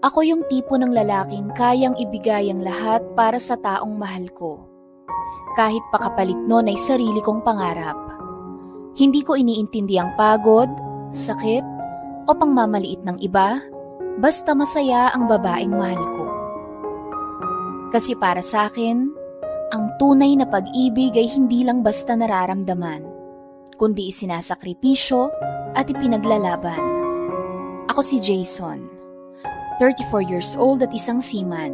Ako yung tipo ng lalaking kayang ibigay ang lahat para sa taong mahal ko. Kahit pa kapalit nun ay sarili kong pangarap. Hindi ko iniintindi ang pagod, sakit, o pangmamaliit ng iba, basta masaya ang babaeng mahal ko. Kasi para sa akin, ang tunay na pag-ibig ay hindi lang basta nararamdaman, kundi isinasakripisyo at ipinaglalaban. Ako si Jason, 34 years old at isang seaman.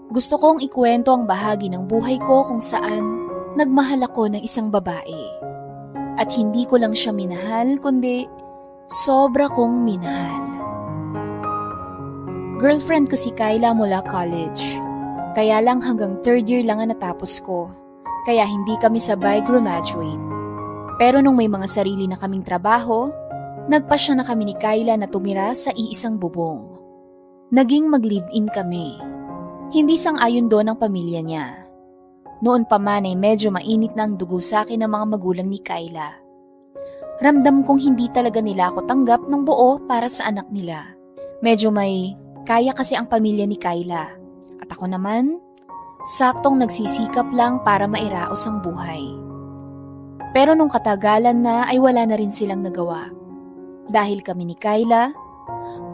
Gusto kong ikwento ang bahagi ng buhay ko kung saan nagmahal ako ng isang babae. At hindi ko lang siya minahal, kundi sobra kong minahal. Girlfriend ko si Kyla mula college. Kaya lang hanggang third year lang ang natapos ko. Kaya hindi kami sabay graduate. Pero nung may mga sarili na kaming trabaho, nagpasya na kami ni Kyla na tumira sa iisang bubong. Naging mag-live-in kami. Hindi sang-ayon doon ang pamilya niya. Noon pa man ay medyo mainit na ang dugo sa akin ng mga magulang ni Kyla. Ramdam kong hindi talaga nila ako tanggap ng buo para sa anak nila. Medyo may kaya kasi ang pamilya ni Kyla. At ako naman, saktong nagsisikap lang para mairaos ang buhay. Pero nung katagalan na ay wala na rin silang nagawa. Dahil kami ni Kyla,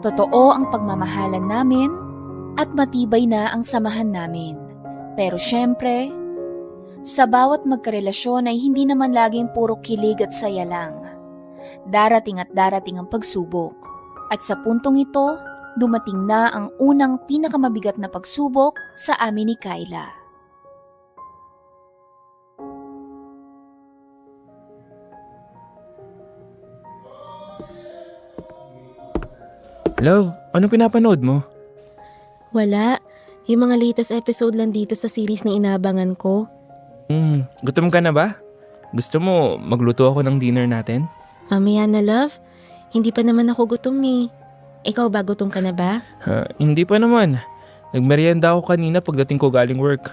totoo ang pagmamahalan namin at matibay na ang samahan namin. Pero syempre, sa bawat magkarelasyon ay hindi naman laging puro kilig at saya lang. Darating at darating ang pagsubok. At sa puntong ito, dumating na ang unang pinakamabigat na pagsubok sa amin ni Kyla. Love, ano pinapanood mo? Wala. Yung mga latest episode lang dito sa series na inaabangan ko. Gutom ka na ba? Gusto mo magluto ako ng dinner natin? Mamaya na, love. Hindi pa naman ako gutom eh. Ikaw ba, gutom ka na ba? Hindi pa naman. Nagmerienda ako kanina pagdating ko galing work.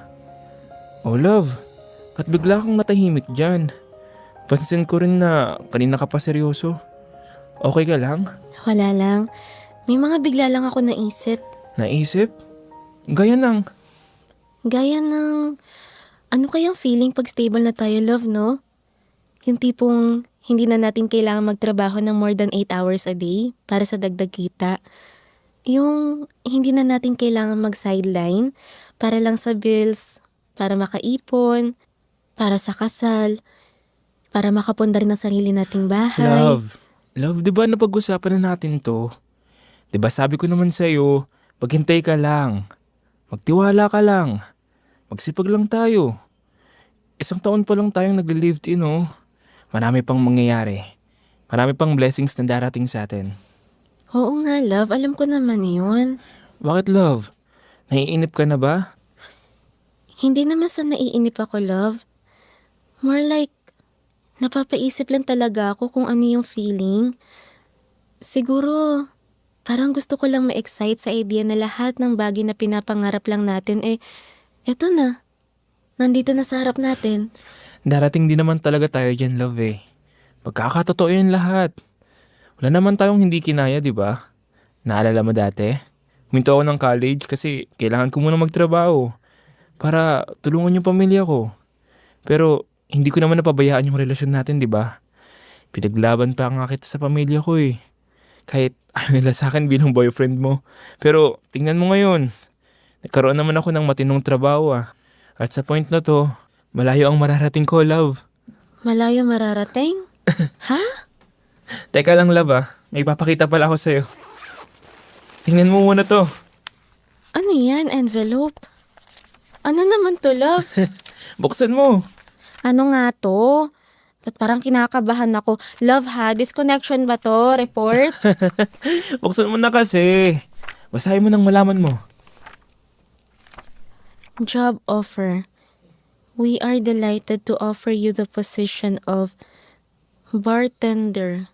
Oh love, ba't bigla kang natahimik dyan? Pansin ko rin na kanina ka pa seryoso. Okay ka lang? Wala lang. May mga bigla lang ako naisip. Naisip? Gaya lang. Gaya ng... Ano kayang feeling pag stable na tayo, love, no? Yung tipong hindi na natin kailangan magtrabaho ng more than 8 hours a day para sa dagdag kita. Yung hindi na natin kailangan mag-sideline para lang sa bills, para makaipon, para sa kasal, para makapundar ng sarili nating bahay. Love, di ba napag-usapan na natin to? Di ba sabi ko naman sa'yo, maghintay ka lang. Magtiwala ka lang. Magsipag lang tayo. Isang taon pa lang tayong nagle-lived-in, oh. Marami pang mangyayari. Marami pang blessings na darating sa atin. Oo nga, love. Alam ko naman yun. Bakit, love? Naiinip ka na ba? Hindi naman sa naiinip ako, love. More like, napapaisip lang talaga ako kung ano yung feeling. Siguro, parang gusto ko lang ma-excite sa idea na lahat ng bagay na pinapangarap lang natin eto na. Nandito na sa harap natin. Darating din naman talaga tayo dyan, love eh. Magkakatotoo yun lahat. Wala naman tayong hindi kinaya, di ba? Naalala mo dati? Huminto ako ng college kasi kailangan ko muna magtrabaho para tulungan yung pamilya ko. Pero hindi ko naman napabayaan yung relasyon natin, di ba? Pinaglaban pa nga kita sa pamilya ko eh. Kahit ayaw nila sa akin bilang boyfriend mo. Pero tingnan mo ngayon. Nagkaroon naman ako ng matinong trabaho ah. At sa point na to, malayo ang mararating ko, love. Malayo mararating? Ha? Teka lang, love ah. May papakita pala ako sa'yo. Tingnan mo muna to. Ano yan? Envelope? Ano naman to, love? Buksan mo. Ano nga to? Ba't parang kinakabahan ako? Love ha? Disconnection ba to? Report? Buksan mo na kasi. Basahin mo nang malaman mo. Job offer. We are delighted to offer you the position of bartender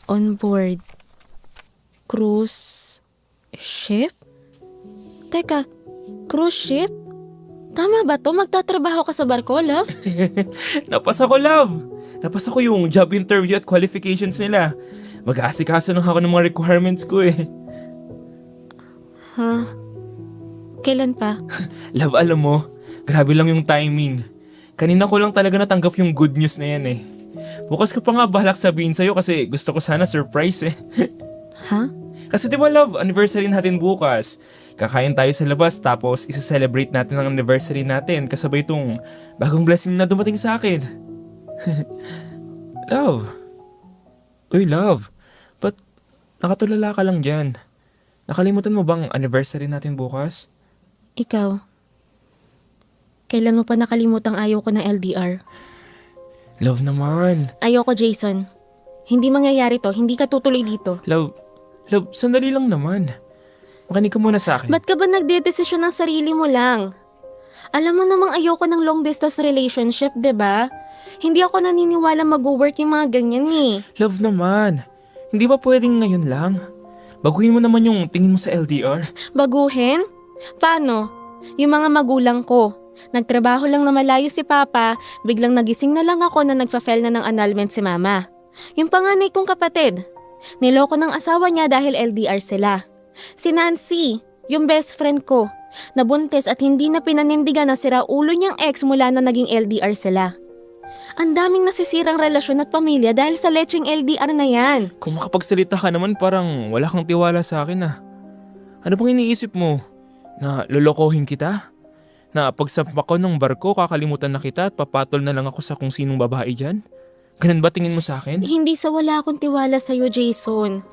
on board cruise ship? Teka, cruise ship? Tama ba to? Magtatrabaho ka sa barko, love? Napasa ko, love. Napasa ko yung job interview at qualifications nila. Mag-aasikaso lang ako ng mga requirements ko eh. Ha? Kailan pa? Love, alam mo, grabe lang yung timing. Kanina ko lang talaga natanggap yung good news na yan eh. Bukas ko pa nga balak sabihin sa'yo kasi gusto ko sana surprise eh. Ha? Kasi di ba love, anniversary natin bukas. Kakain tayo sa labas tapos isa-celebrate natin ang anniversary natin kasabay itong bagong blessing na dumating sa akin. Love. Uy love, ba't nakatulala ka lang dyan? Nakalimutan mo bang anniversary natin bukas? Ikaw? Kailan mo pa nakalimutang ayaw ko ng LDR? Love naman. Ayoko, Jason. Hindi mangyayari to. Hindi ka tutuloy dito. Love, sandali lang naman. Makinig ka muna sa akin. Ba't ka ba nagdedesisyon ng sarili mo lang? Alam mo namang ayoko ng long distance relationship, 'di ba? Hindi ako naniniwala mag-work yung mga ganyan eh. Love naman. Hindi ba pwedeng ngayon lang? Baguhin mo naman yung tingin mo sa LDR. Baguhin? Paano? Yung mga magulang ko. Nagtrabaho lang na malayo si Papa, biglang nagising na lang ako na nagfa-file na ng annulment si Mama. Yung panganay kong kapatid. Niloko ng asawa niya dahil LDR sila. Si Nancy, yung best friend ko, nabuntis at hindi na pinanindigan na sira ulo niyang ex mula na naging LDR sila. Ang daming nasisirang relasyon at pamilya dahil sa lecheng LDR na yan. Kung makapagsalita ka naman parang wala kang tiwala sa akin ah. Ano bang iniisip mo? Na lolokohin kita? Na pagsampa ko ng barko kakalimutan na kita at papatol na lang ako sa kung sinong babae dyan? Ganun ba tingin mo sa akin? Hindi sa wala akong tiwala sa'yo, Jason.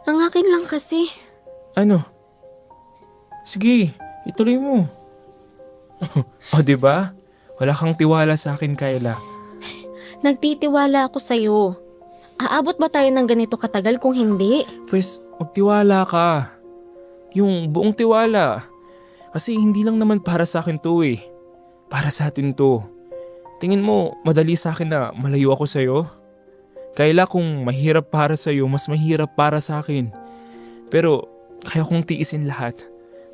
Ang akin lang kasi. Ano? Sige, ituloy mo. O diba? Wala kang tiwala sa akin, Kayla. Nagtitiwala ako sa'yo. Aabot ba tayo ng ganito katagal kung hindi? Pues, magtiwala ka. Yung buong tiwala. Kasi hindi lang naman para sa akin to eh. Para sa atin to. Tingin mo, madali sa akin na malayo ako sa'yo? Kayla kung mahirap para sa'yo, mas mahirap para sa akin. Pero, kaya kong tiisin lahat.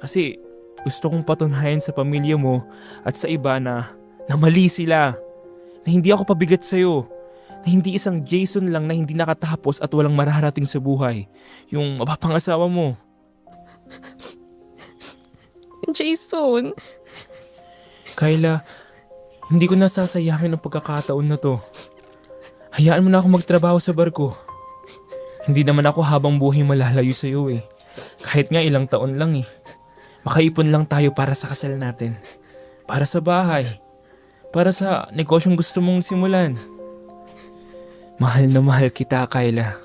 Kasi, gusto kong patunhayan sa pamilya mo at sa iba na mali sila. Na hindi ako pabigat sa'yo. Na hindi isang Jason lang na hindi nakatapos at walang mararating sa buhay. Yung mapapangasawa mo. Jason. Kayla, hindi ko nasasayangin ang pagkakataon na to. Hayaan mo na ako magtrabaho sa barko. Hindi naman ako habang buhay malalayo sa iyo eh. Kahit nga ilang taon lang eh. Makaipon lang tayo para sa kasal natin. Para sa bahay. Para sa negosyong gusto mong simulan. Mahal na mahal kita, Kayla.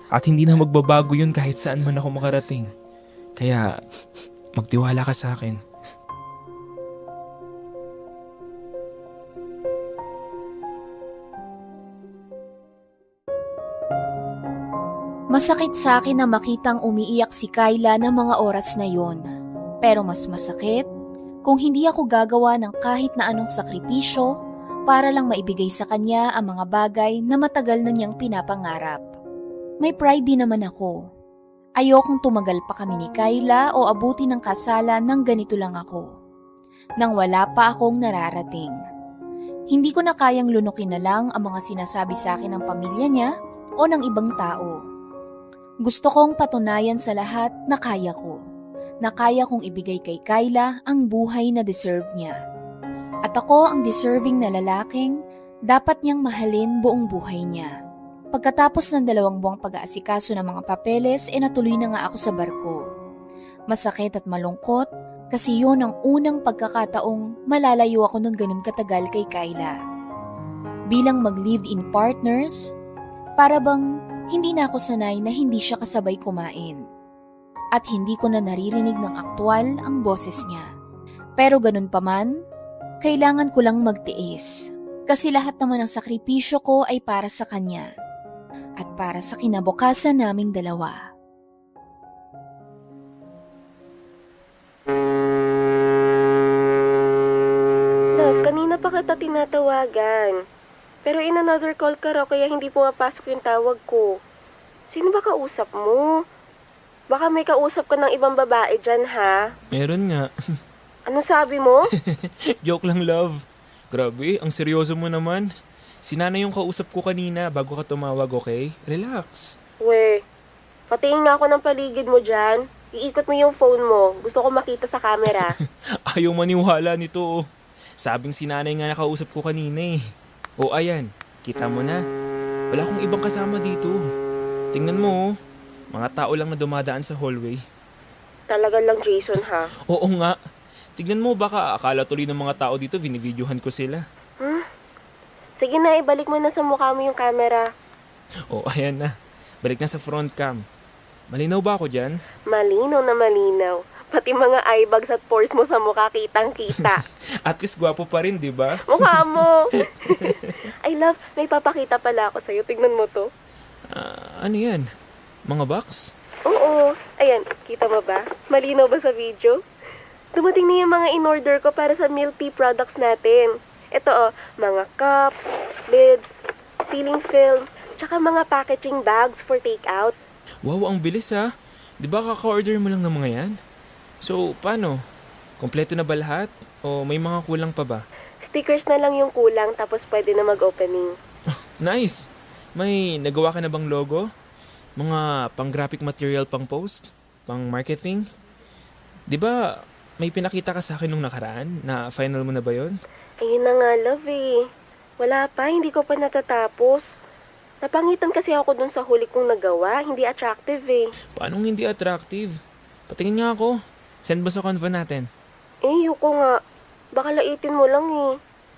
At hindi na magbabago yun kahit saan man ako makarating. Kaya, magtiwala ka sa akin. Masakit sa akin na makitang umiiyak si Kayla ng mga oras na yon. Pero mas masakit kung hindi ako gagawa ng kahit na anong sakripisyo para lang maibigay sa kanya ang mga bagay na matagal na niyang pinapangarap. May pride din naman ako. Ayokong tumagal pa kami ni Kayla o abutin ng kasalan ng ganito lang ako. Nang wala pa akong nararating. Hindi ko na kayang lunukin na lang ang mga sinasabi sa akin ng pamilya niya o ng ibang tao. Gusto kong patunayan sa lahat na kaya ko. Na kaya kong ibigay kay Kayla ang buhay na deserve niya. At ako ang deserving na lalaking dapat niyang mahalin buong buhay niya. Pagkatapos ng 2 buwang pag-aasikaso ng mga papeles, natuloy na nga ako sa barko. Masakit at malungkot kasi yun ang unang pagkakataong malalayo ako ng ganun katagal kay Kayla. Bilang mag-lived-in partners, para bang hindi na ako sanay na hindi siya kasabay kumain. At hindi ko na naririnig ng aktwal ang boses niya. Pero ganun pa man, kailangan ko lang magtiis. Kasi lahat naman ng sakripisyo ko ay para sa kanya. At para sa kinabukasan naming dalawa. Love, kanina pa kita tinatawagan. Pero in another call ka raw kaya hindi pumapasok yung tawag ko. Sino ba kausap mo? Baka may kausap ka ng ibang babae dyan, ha? Meron nga. Ano sabi mo? Joke lang, love. Grabe, ang seryoso mo naman. Si Nana yung kausap ko kanina bago ka tumawag, okay? Relax. We, patingin nga ako ng paligid mo dyan. Iikot mo yung phone mo. Gusto ko makita sa camera. Ayaw maniwala nito oh. Sabing si nanay nga nakausap ko kanina eh. O ayan, kita mo na. Wala akong ibang kasama dito. Tingnan mo oh. Mga tao lang na dumadaan sa hallway. Talaga lang, Jason, ha? Oo nga. Tignan mo, baka akala tuloy ng mga tao dito, binibidyohan ko sila. Sige na, ibalik mo na sa mukha mo yung camera. O ayan na. Balik na sa front cam. Malinaw ba ako dyan? Malinaw na malinaw. Pati mga eye bags at pores mo sa mukha kitang-kita. At least gwapo pa rin, di ba? Mukha mo! I love, may papakita pala ako sa'yo. Tignan mo to. Ano yan? Mga box? Oo. Ayan, kita mo ba? Malinaw ba sa video? Dumating na yung mga in-order ko para sa milk tea products natin. Ito mga cups, lids, ceiling film, tsaka mga packaging bags for takeout. Wow, ang bilis ha. Di ba kaka-order mo lang ng mga yan? So, paano? Kompleto na ba lahat? O may mga kulang pa ba? Stickers na lang yung kulang tapos pwede na mag-opening. Nice! May nagawa ka na bang logo? Mga pang-graphic material pang post? Pang marketing? Di ba may pinakita ka sa akin nung nakaraan na final mo na ba yon? Ayun na nga, love eh. Wala pa, hindi ko pa natatapos. Napangitan kasi ako dun sa huli kong nagawa. Hindi attractive eh. Paano hindi attractive? Patingin nga ako. Send mo sa convo natin. Yuko nga. Baka laitin mo lang eh.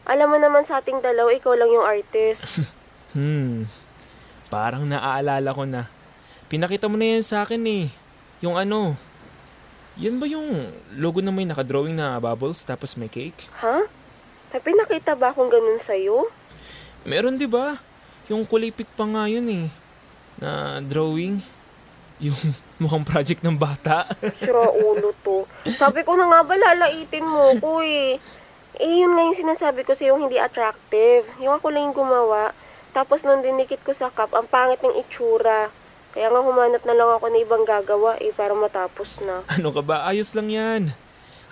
Alam mo naman sa ating dalaw, ikaw lang yung artist. Parang naaalala ko na. Pinakita mo na yan sa akin eh. Yung ano. Yan ba yung logo na may nakadrawing na bubbles tapos may cake? Ha? May pinakita ba akong ganun sa'yo? Meron di ba? Yung kulay pink pa nga yun eh. Na drawing. Yung mukhang project ng bata. Sira ulo to. Sabi ko na nga ba, lalaitin mo ko eh. Yun nga yung sinasabi ko sa'yo, hindi attractive. Yung ako lang yung gumawa. Tapos nung dinikit ko sa cup, ang pangit ng itsura. Kaya nga humanap na lang ako na ibang gagawa para matapos na. Ano ka ba? Ayos lang yan.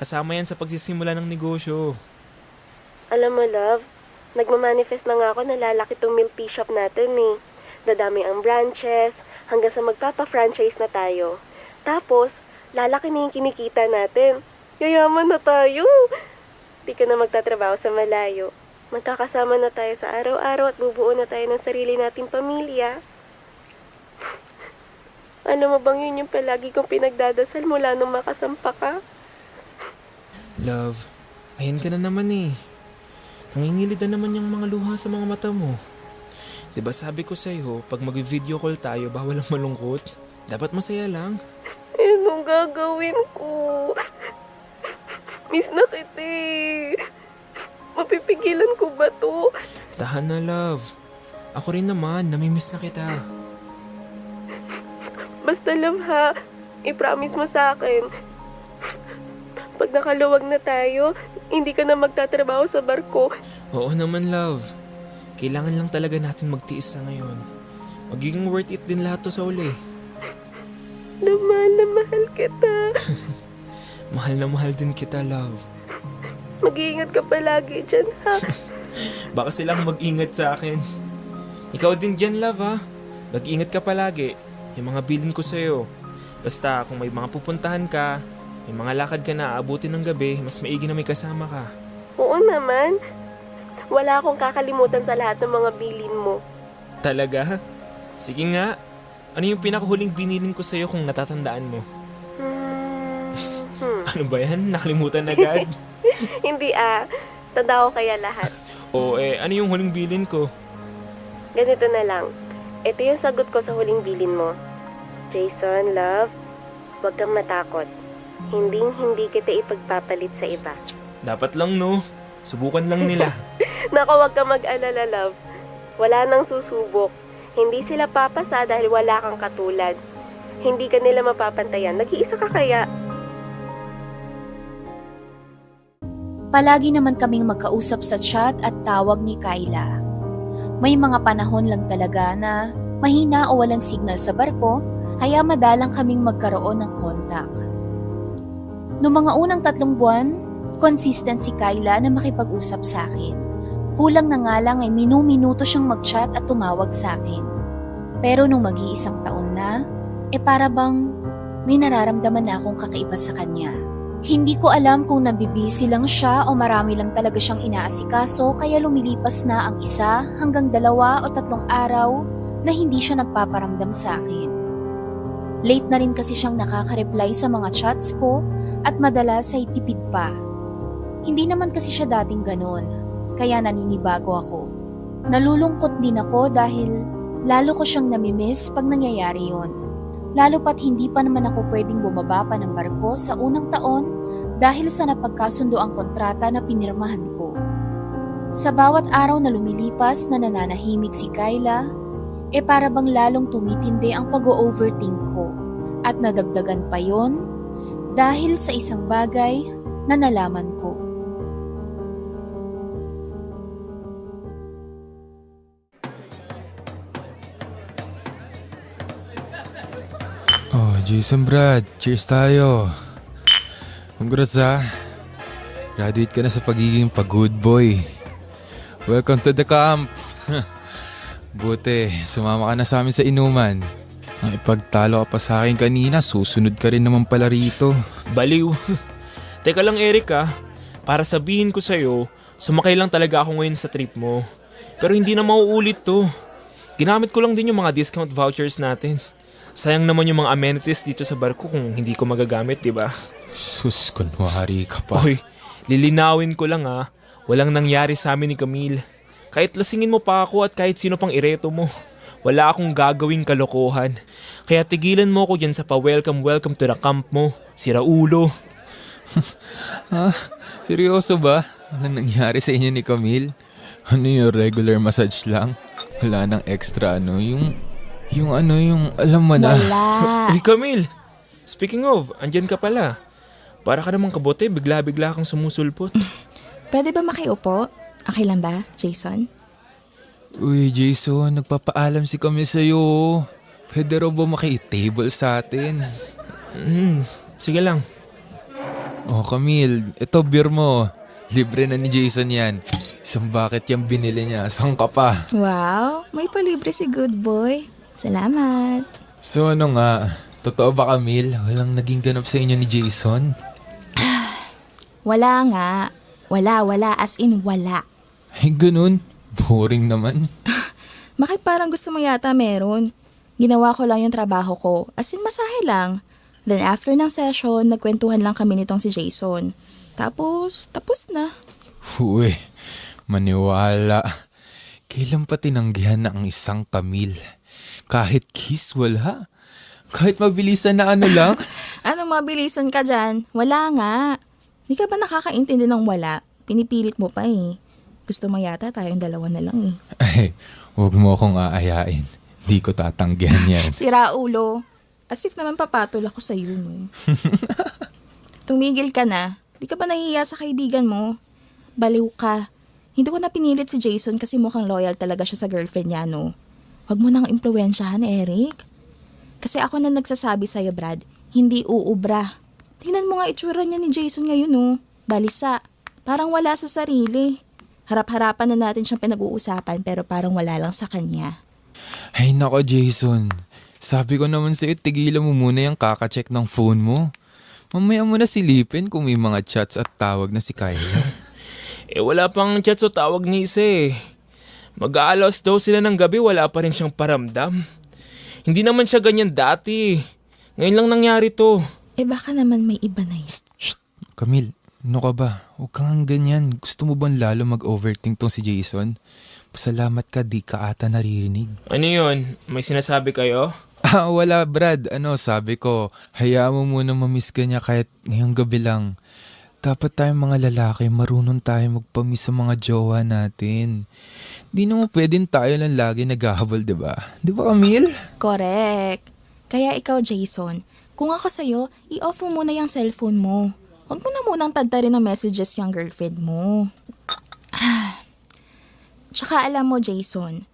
Kasama yan sa pagsisimula ng negosyo. Alam mo, love, nagmamanifest na nga ako na lalaki tong milk tea shop natin eh. Dadami ang branches, hanggang sa magpapa-franchise na tayo. Tapos, lalaki na yung kinikita natin. Yayaman na tayo. Di ka na magtatrabaho sa malayo. Magkakasama na tayo sa araw-araw at bubuo na tayo ng sarili nating pamilya. Alam mo bang yun yung palagi kong pinagdadasal mula nung makasampa ka? Love, ayan ka na naman eh. Nangingilid na naman yung mga luha sa mga mata mo. Diba sabi ko sa'yo, pag mag-video call tayo, bawal ang malungkot. Dapat masaya lang. Anong gagawin ko? Miss na kita eh. Mapipigilan ko ba to? Tahan na, love. Ako rin naman, namimiss na kita. Basta love ha, i-promise mo sa akin. Pag nakaluwag na tayo, hindi ka na magtatrabaho sa barko. Oo naman, love. Kailangan lang talaga natin magtiis sa ngayon. Magiging worth it din lahat to sa uli. Mahal na mahal kita. Mahal na mahal din kita, love. Mag-iingat ka palagi dyan ha. Baka silang mag-ingat sa akin. Ikaw din dyan, love ha. Mag-ingat ka palagi. Yung mga bilin ko sa'yo. Basta kung may mga pupuntahan ka, may mga lakad ka na aabutin ng gabi, mas maigi na may kasama ka. Oo naman. Wala akong kakalimutan sa lahat ng mga bilin mo. Talaga? Sige nga. Ano yung pinakahuling binilin ko sa'yo kung natatandaan mo? Ano ba yan? Nakalimutan agad? Hindi tanda ko kaya lahat. O ano yung huling bilin ko? Ganito na lang. Ito yung sagot ko sa huling bilin mo. Jason, love, huwag kang matakot. Hindi kita ipagpapalit sa iba. Dapat lang no. Subukan lang nila. Naku, huwag kang mag-alala, love. Wala nang susubok. Hindi sila papasa dahil wala kang katulad. Hindi ka nila mapapantayan. Nag-iisa ka kaya? Palagi naman kaming magkausap sa chat at tawag ni Kyla. May mga panahon lang talaga na mahina o walang signal sa barko, kaya madalang kaming magkaroon ng contact. Noong mga unang 3 buwan, consistent si Kyla na makipag-usap sa akin. Kulang na nga lang ay minu-minuto siyang mag-chat at tumawag sa akin. Pero nung mag-iisang taon na, para bang may nararamdaman na akong kakaiba sa kanya. Hindi ko alam kung nabibisi lang siya o marami lang talaga siyang inaasikaso kaya lumilipas na ang 1 hanggang 2 o 3 araw na hindi siya nagpaparamdam sa akin. Late na rin kasi siyang nakaka-reply sa mga chats ko at madalas ay tipid pa. Hindi naman kasi siya dating ganun, kaya naninibago ako. Nalulungkot din ako dahil lalo ko siyang namimiss pag nangyayari yon. Lalo pat hindi pa naman ako pwedeng bumaba pa ng barko sa unang taon dahil sa napagkasundo ang kontrata na pinirmahan ko. Sa bawat araw na lumilipas na nananahimik si Kyla, para bang lalong tumitindi ang pag-o-overthink ko at nadagdagan pa yon dahil sa isang bagay na nalaman ko. Oh, Jason Brad, cheers tayo. Congrats ha. Graduate ka na sa pagiging pag-good boy. Welcome to the camp. Buti, sumama ka na sa amin sa inuman. Ang ipagtalo ka pa sa akin kanina, susunod ka rin naman pala rito. Baliw. Teka lang Eric para sabihin ko sa'yo, sumakay lang talaga ako ngayon sa trip mo. Pero hindi na mauulit to. Ginamit ko lang din yung mga discount vouchers natin. Sayang naman yung mga amenities dito sa barko kung hindi ko magagamit, di ba? Sus, kunwari ka pa. Hoy, lilinawin ko lang walang nangyari sa amin ni Camille. Kahit lasingin mo pa ako at kahit sino pang ireto mo, wala akong gagawing kalokohan. Kaya tigilan mo ko dyan sa pa-welcome to the camp mo, si Raulo. Seryoso ba? Walang nangyari sa inyo ni Camille? Ano yung regular massage lang? Wala nang extra yung alam mo na. Wala. Uy Camille, speaking of, andyan ka pala. Para ka namang kabote, bigla-bigla kang sumusulpot. Pwede ba makiupo? Okay lang ba, Jason? Uy, Jason, nagpapaalam si Camille sa'yo. Pwede raw ba maki-table sa atin? Sige lang. Oh, Camille, ito beer mo. Libre na ni Jason yan. Isang bucket yung binili niya. Saan ka pa? Wow, may palibre si good boy. Salamat. So ano nga, totoo ba Camille? Walang naging ganap sa inyo ni Jason? Wala nga. Wala. As in, wala. Ay, ganun. Boring naman. Bakit parang gusto mo yata meron? Ginawa ko lang yung trabaho ko. As in, masahe lang. Then after ng session, nagkwentuhan lang kami nitong si Jason. Tapos na. Uy, maniwala. Kailan pa tinanggihan na ang isang Camille? Kahit kiss, wala. Kahit mabilisan na ano lang. Anong mabilisan ka dyan? Wala nga. Di ka ba nakakaintindi ng wala? Pinipilit mo pa eh. Gusto mo yata tayong dalawa na lang eh. Ay, huwag mo akong aayain. Di ko tatanggihan yan. Sira ulo. As if naman papatol ako sa'yo, no? Tumigil ka na. Di ka ba nahihiya sa kaibigan mo? Baliw ka. Hindi ko na pinilit si Jason kasi mukhang loyal talaga siya sa girlfriend niya, no? Huwag mo nang impluwensyahan, Eric. Kasi ako na nagsasabi sa'yo, Brad, hindi uubra. Tingnan mo nga itsura niya ni Jason ngayon, no? Balisa. Parang wala sa sarili. Harap-harapan na natin siyang pinag-uusapan pero parang wala lang sa kanya. Ay nako Jason, sabi ko naman sa'yo tigilan mo muna yung kaka-check ng phone mo. Mamaya mo na silipin kung may mga chats at tawag na si Kyla. Wala pang chat o tawag ni isa Mag-aalas daw sila ng gabi, wala pa rin siyang paramdam. Hindi naman siya ganyan dati. Ngayon lang nangyari to. Baka naman may iba na yun. Shh, Camille, ano ka ba? Huwag kang ganyan. Gusto mo bang lalo mag-overthink tong si Jason? Pasalamat ka, di ka ata naririnig. Ano yun? May sinasabi kayo? Wala Brad. Sabi ko, hayaan mo muna mamiss ka niya kahit ngayong gabi lang. Dapat tayong mga lalaki, marunong tayo magpamiss sa mga jowa natin. Di naman pwedeng tayo lang lagi naghahabol, di ba? Di ba, Camille? Correct. Kaya ikaw, Jason, kung ako sa'yo, i-off mo muna yung cellphone mo. Huwag mo na munang tadtarin ng messages yung girlfriend mo. Tsaka alam mo, Jason,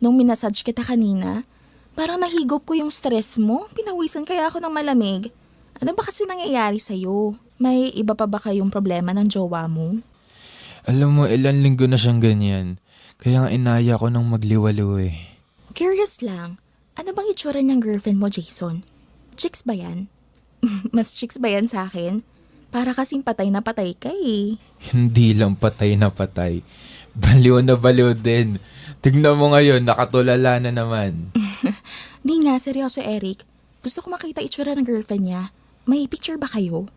nung minasage kita kanina, parang nahigop ko yung stress mo. Pinawisan kaya ako ng malamig. Ano ba kasi nangyayari sa'yo? May iba pa ba kayong problema ng jowa mo? Alam mo, ilan linggo na siyang ganyan. Kaya nga inaya ko ng magliwalo eh. Curious lang, ano bang itsura niyang girlfriend mo, Jason? Chicks ba yan? Mas chicks ba yan sa akin? Para kasing patay na patay ka eh. Hindi lang patay na patay. Baliw na baliw din. Tignan mo ngayon, nakatulala na naman. Di nga, seryoso Eric. Gusto ko makita itsura ng girlfriend niya. May picture ba kayo?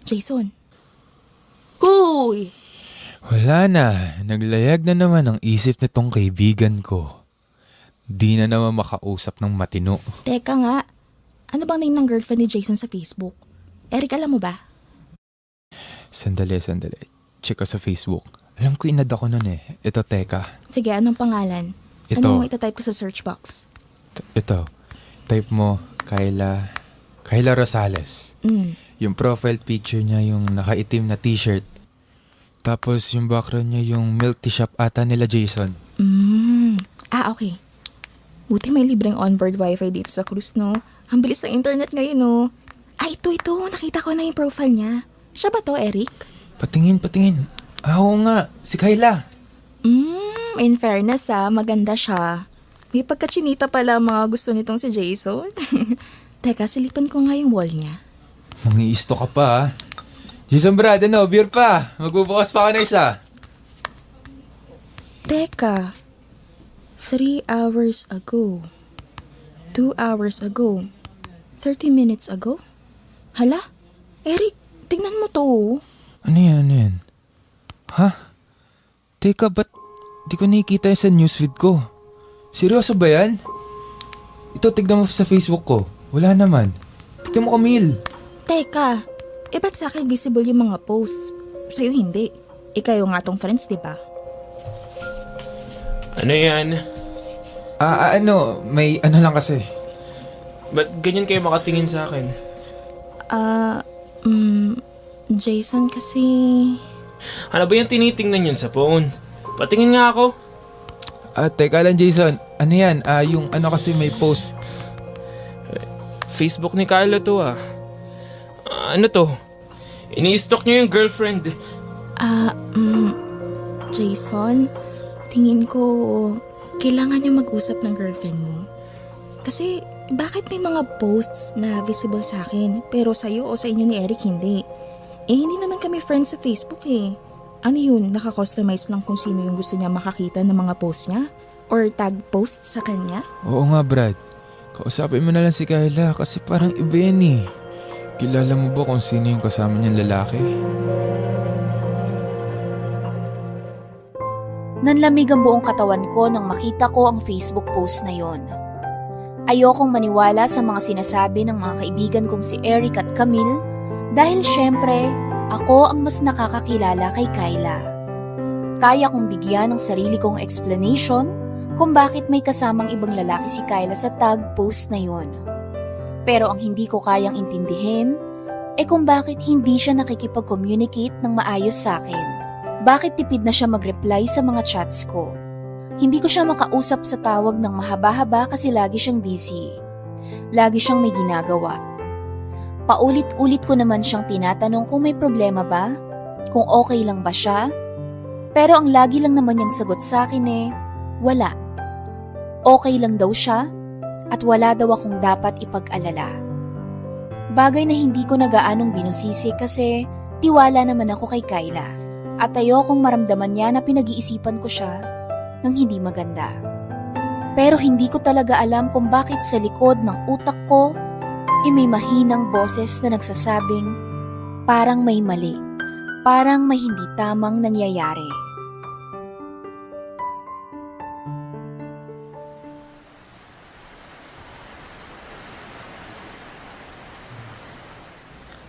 Jason. Huy! Wala na. Naglayag na naman ang isip nitong kaibigan ko. Di na naman makausap ng matino. Teka nga. Ano bang name ng girlfriend ni Jason sa Facebook? Eric, alam mo ba? Sandali. Check ko sa Facebook. Alam ko inad ako nun eh. Ito, teka. Sige, anong pangalan? Ito. Anong itatype ko sa search box? Ito. Type mo, Kyla Rosales. Yung profile picture niya yung nakaitim na t-shirt. Tapos yung background niya yung milk tea shop ata nila Jason. Okay. Buti may libreng onboard wifi dito sa cruise, no? Ang bilis ng internet ngayon, no? Ito. Nakita ko na yung profile niya. Siya ba to, Eric? Patingin. Oo nga, si Kyla. In fairness, maganda siya. May pagkachinita pala ang mga gusto nitong si Jason. Teka, silipan ko nga yung wall niya. Mangiisto ka pa ah. Jason Brad, beer pa. Magbubukas pa ako na isa. Teka, 3 hours ago. 2 hours ago. 30 minutes ago? Hala? Eric, tingnan mo to. Ano yan? Ha? Teka, ba't di ko nakikita yan sa newsfeed ko? Seryoso ba yan? Ito, tignan mo sa Facebook ko. Wala naman. Tignan mo, Camille. Teka, ba't sa akin visible yung mga posts? Sa'yo hindi. Ikayo nga tong friends, di ba? Ano yan? May ano lang kasi. Ba't ganyan kayo makatingin sa akin? Jason kasi... Ano ba yung tinitingnan yun sa phone? Patingin nga ako. Teka lang Jason. Ano yan? Yung ano kasi may post. Facebook ni Kyla to ah. Ano to? Ini-stalk niyo yung girlfriend. Jason, tingin ko kailangan niyo mag-usap ng girlfriend mo. Kasi bakit may mga posts na visible sa akin pero sa'yo o sa inyo ni Eric hindi? Hindi naman kami friends sa Facebook eh. Ano yun, naka-customize lang kung sino yung gusto niya makakita ng mga posts niya? Or tag posts sa kanya? Oo nga Brad. Kausapin mo na lang si Kyla kasi parang iba yan eh. Kilala mo ba kung sino yung kasama niyang lalaki? Nanlamig ang buong katawan ko nang makita ko ang Facebook post na yon. Ayokong maniwala sa mga sinasabi ng mga kaibigan kong si Eric at Camille dahil syempre, ako ang mas nakakakilala kay Kyla. Kaya kong bigyan ng sarili kong explanation kung bakit may kasamang ibang lalaki si Kyla sa tag post na yon. Pero ang hindi ko kayang intindihin kung bakit hindi siya nakikipag-communicate ng maayos sa akin. Bakit tipid na siya mag-reply sa mga chats ko? Hindi ko siya makausap sa tawag ng mahaba-haba kasi lagi siyang busy. Lagi siyang may ginagawa. Paulit-ulit ko naman siyang tinatanong kung may problema ba, kung okay lang ba siya. Pero ang lagi lang naman niyang sagot sa akin wala. Okay lang daw siya at wala daw akong dapat ipag-alala. Bagay na hindi ko na gaanong binusisi kasi tiwala naman ako kay Kyla at ayokong maramdaman niya na pinag-iisipan ko siya ng hindi maganda. Pero hindi ko talaga alam kung bakit sa likod ng utak ko may mahinang boses na nagsasabing parang may mali, parang may hindi tamang nangyayari.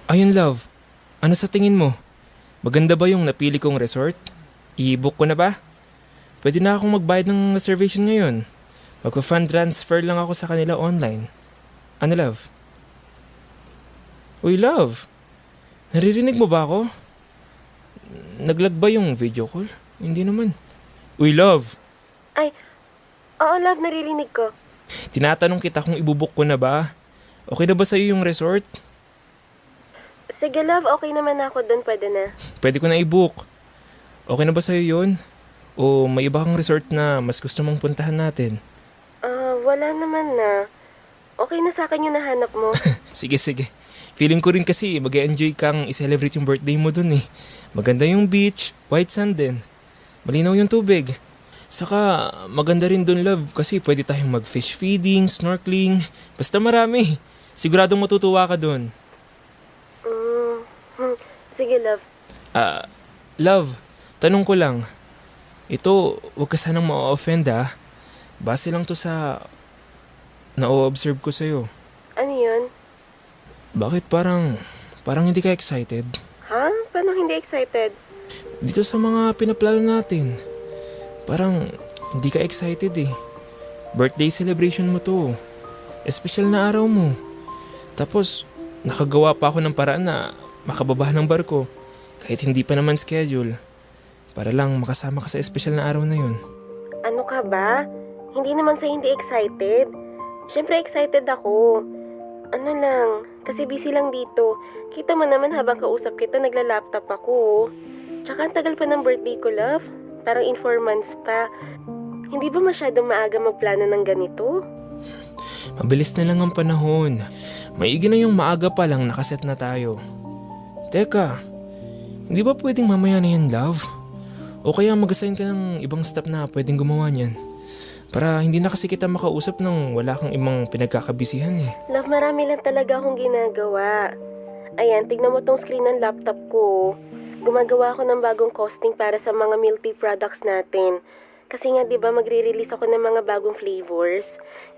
Ayun love, ano sa tingin mo? Maganda ba yung napili kong resort? I-book ko na ba? Pwede na akong magbayad ng reservation ngayon. Magpa-fund transfer lang ako sa kanila online. Ano love? Uy love, naririnig mo ba ako? Naglag ba yung video call? Hindi naman. Uy love, Oo, love, naririnig ko. tinatanong kita kung ibubuk ko na ba? Okay na ba sa'yo yung resort? Sige, love, okay naman ako doon, pwede na. Pwede ko na i-book. Okay na ba sa'yo yun? O may iba kang resort na mas gusto mong puntahan natin? Wala naman na. Okay na sa akin yung nahanap mo. Sige. Feeling ko rin kasi mag-enjoy kang i-celebrate yung birthday mo dun eh. Maganda yung beach, white sand din. Malinaw yung tubig. Saka maganda rin dun love kasi pwede tayong mag-fish feeding, snorkeling. Basta marami. Siguradong matutuwa ka dun. Sige, love. Love, tanong ko lang. Ito, huwag ka sanang ma-offend ah. Base lang to sa na-observe ko sa'yo. Ano yun? Bakit parang hindi ka excited? Ha? Paano hindi excited? Dito sa mga pinaplano natin. Parang hindi ka excited eh. Birthday celebration mo to. Espesyal na araw mo. Tapos, nakagawa pa ako ng paraan na makababa ng barko. Kahit hindi pa naman schedule. Para lang makasama ka sa espesyal na araw na yun. Ano ka ba? Hindi naman sa hindi excited. Siyempre excited ako. Ano lang, kasi busy lang dito. Kita mo naman habang kausap kita, nagla-laptop ako. Tsaka ang tagal pa ng birthday ko, love. Parang in 4 months pa. Hindi ba masyadong maaga magplano ng ganito? Mabilis na lang ang panahon. Maigi na yung maaga pa lang nakaset na tayo. Teka, hindi ba pwedeng mamaya na yan, love? O kaya mag-assign ka ng ibang staff na pwedeng gumawa niyan? Para hindi na kasi kita makausap nang wala kang ibang pinagkakabisihan eh. Love, marami lang talaga akong ginagawa. Ayan, tignan mo tong screen ng laptop ko. Gumagawa ako ng bagong costing para sa mga milk tea products natin. Kasi nga, di ba, magre-release ako ng mga bagong flavors.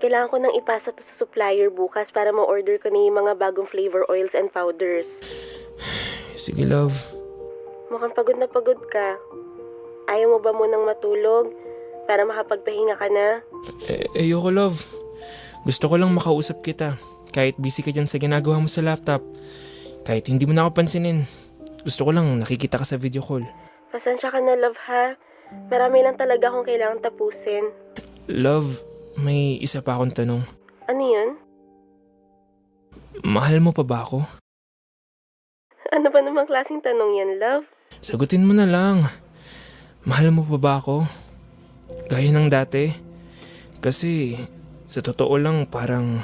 Kailangan ko nang ipasa to sa supplier bukas para ma-order ko na yung mga bagong flavor oils and powders. Sige, love. Mukhang pagod na pagod ka. Ayaw mo ba munang matulog para makapagpahinga ka na? Ayoko, love. Gusto ko lang makausap kita. Kahit busy ka dyan sa ginagawa mo sa laptop. Kahit hindi mo na ako pansinin. Gusto ko lang nakikita ka sa video call. Pasensya ka na, love, ha? Marami lang talaga akong kailangan tapusin. Love, may isa pa akong tanong. Ano yun? Mahal mo pa ba ako? Ano ba namang klaseng tanong yan, love? Sagutin mo na lang. Mahal mo pa ba ako? Gaya ng dati? Kasi sa totoo lang parang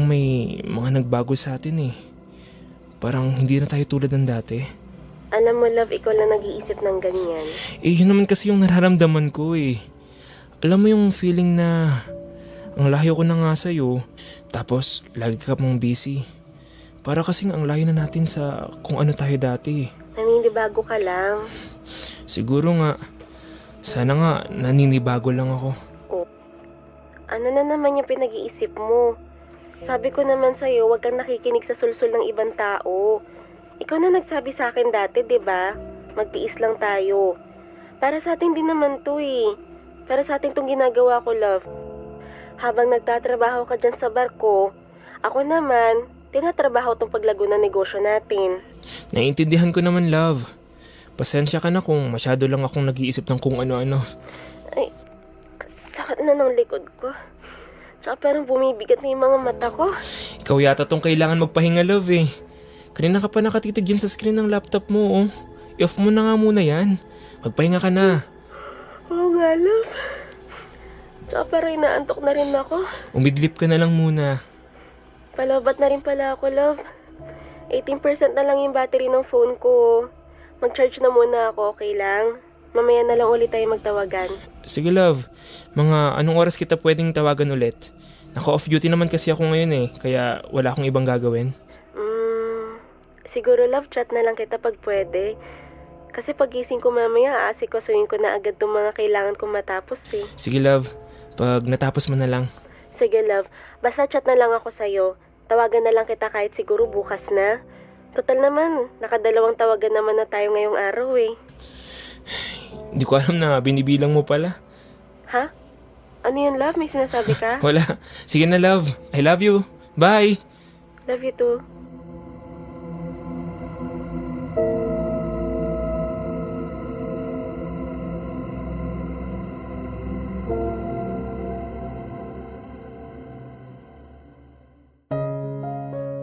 may mga nagbago sa atin eh. Parang hindi na tayo tulad ng dati. Alam mo, love, ikaw lang nag-iisip ng ganyan. Yun naman kasi yung nararamdaman ko eh. Alam mo yung feeling na ang layo ko na nga sa'yo, tapos lagi ka pang busy. Para kasing ang layo na natin sa kung ano tayo dati. Naninibago ka lang. Siguro nga, sana nga naninibago lang ako. Ano na naman yung pinag-iisip mo? Sabi ko naman sa'yo, huwag kang nakikinig sa sulsul ng ibang tao. Ikaw na nagsabi sa akin dati, di ba? Magtiis lang tayo. Para sa atin din naman to eh. Para sa atin tong ginagawa ko, love. Habang nagtatrabaho ka dyan sa barko, ako naman, tinatrabaho tong paglago ng negosyo natin. Naiintindihan ko naman, love. Pasensya ka na kung masyado lang akong nag-iisip ng kung ano-ano. Ay, sakit na ng likod ko. Tsaka parang bumibigat na yung mga mata ko. Ikaw yata tong kailangan magpahinga, love eh. Kanina ka pa nakatitig dyan sa screen ng laptop mo, oh. I-off mo na nga muna yan. Magpahinga ka na. Oo nga, love. Tsaka parang inaantok na rin ako. Umidlip ka na lang muna. Palabat na rin pala ako, love. 18% na lang yung battery ng phone ko. Mag-charge na muna ako, okay lang? Mamaya na lang ulit tayo magtawagan. Sige, love. Mga anong oras kita pwedeng tawagan ulit? Naka-off duty naman kasi ako ngayon eh, kaya wala akong ibang gagawin. Siguro, love, chat na lang kita pag pwede. Kasi pagising ko mamaya, aasikasuhin ko na agad itong mga kailangan kong matapos eh. Sige, love. Pag natapos mo na lang. Sige, love. Basta chat na lang ako sa'yo. Tawagan na lang kita kahit siguro bukas na. Total naman, nakadalawang tawagan naman na tayo ngayong araw eh. Hindi ko alam na binibilang mo pala. Ha? Ano yun, love? May sinasabi ka? Wala. Sige na, love. I love you. Bye! Love you too.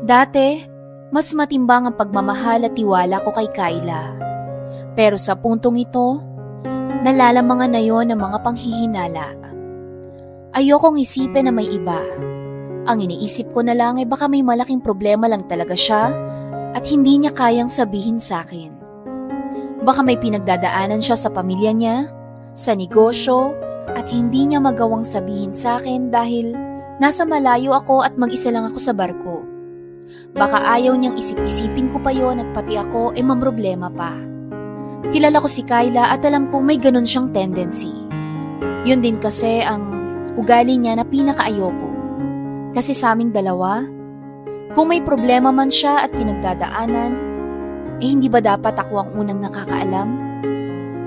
Dati, mas matimbang ang pagmamahal at tiwala ko kay Kyla. Pero sa puntong ito, nalalamangan na yon ng mga panghihinala. Ayokong isipin na may iba. Ang iniisip ko na lang ay baka may malaking problema lang talaga siya at hindi niya kayang sabihin sa akin. Baka may pinagdadaanan siya sa pamilya niya, sa negosyo, at hindi niya magawang sabihin sa akin dahil nasa malayo ako at mag-isa lang ako sa barko. Baka ayaw niyang isip-isipin ko pa yon at pati ako ay mamroblema pa. Kilala ko si Kyla at alam ko may ganun siyang tendency. Yun din kasi ang ugali niya na pinakaayoko. Kasi sa aming dalawa, kung may problema man siya at pinagdadaanan, hindi ba dapat ako ang unang nakakaalam?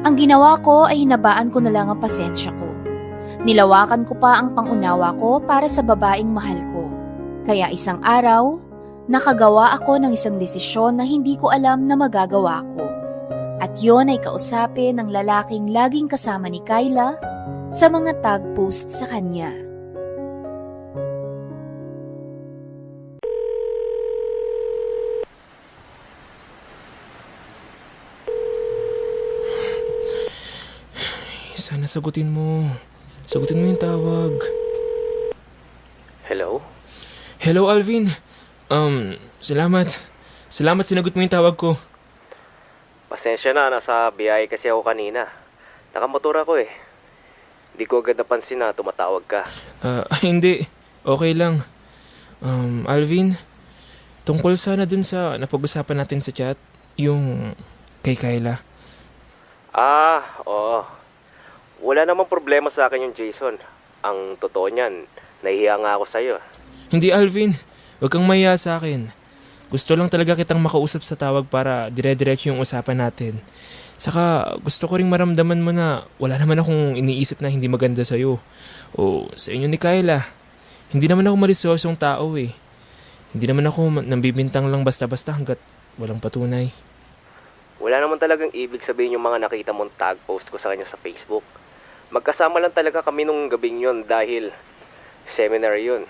Ang ginawa ko ay hinabaan ko na lang ang pasensya ko. Nilawakan ko pa ang pangunawa ko para sa babaeng mahal ko. Kaya isang araw, nakagawa ako ng isang desisyon na hindi ko alam na magagawa ko. At yon ay kausapin ng lalaking laging kasama ni Kyla sa mga tag post sa kanya. Sana sagutin mo. Sagutin mo yung tawag. Hello? Hello, Alvin. Salamat. Salamat sinagot mo yung tawag ko. Pasensya na, nasa biyahe kasi ako kanina. Nakamotor ako eh. Hindi ko agad napansin na tumatawag ka. Hindi. Okay lang. Alvin, tungkol sana dun sa napag-usapan natin sa chat, yung kay Kyla. Oo. Wala namang problema sa akin yung Jason. Ang totoo niyan, nahihiya nga ako sa'yo. Hindi, Alvin. Huwag kang mahiya sa akin. Gusto lang talaga kitang makausap sa tawag para dire-diretso yung usapan natin. Saka gusto ko ring maramdaman mo na wala naman akong iniisip na hindi maganda sa'yo. O sa inyo ni Kyla. Hindi naman ako malisyosong tao eh. Hindi naman ako nambibintang lang basta-basta hanggat walang patunay. Wala naman talagang ibig sabihin yung mga nakita mong tag post ko sa kanya sa Facebook. Magkasama lang talaga kami nung gabing yun dahil seminar yun.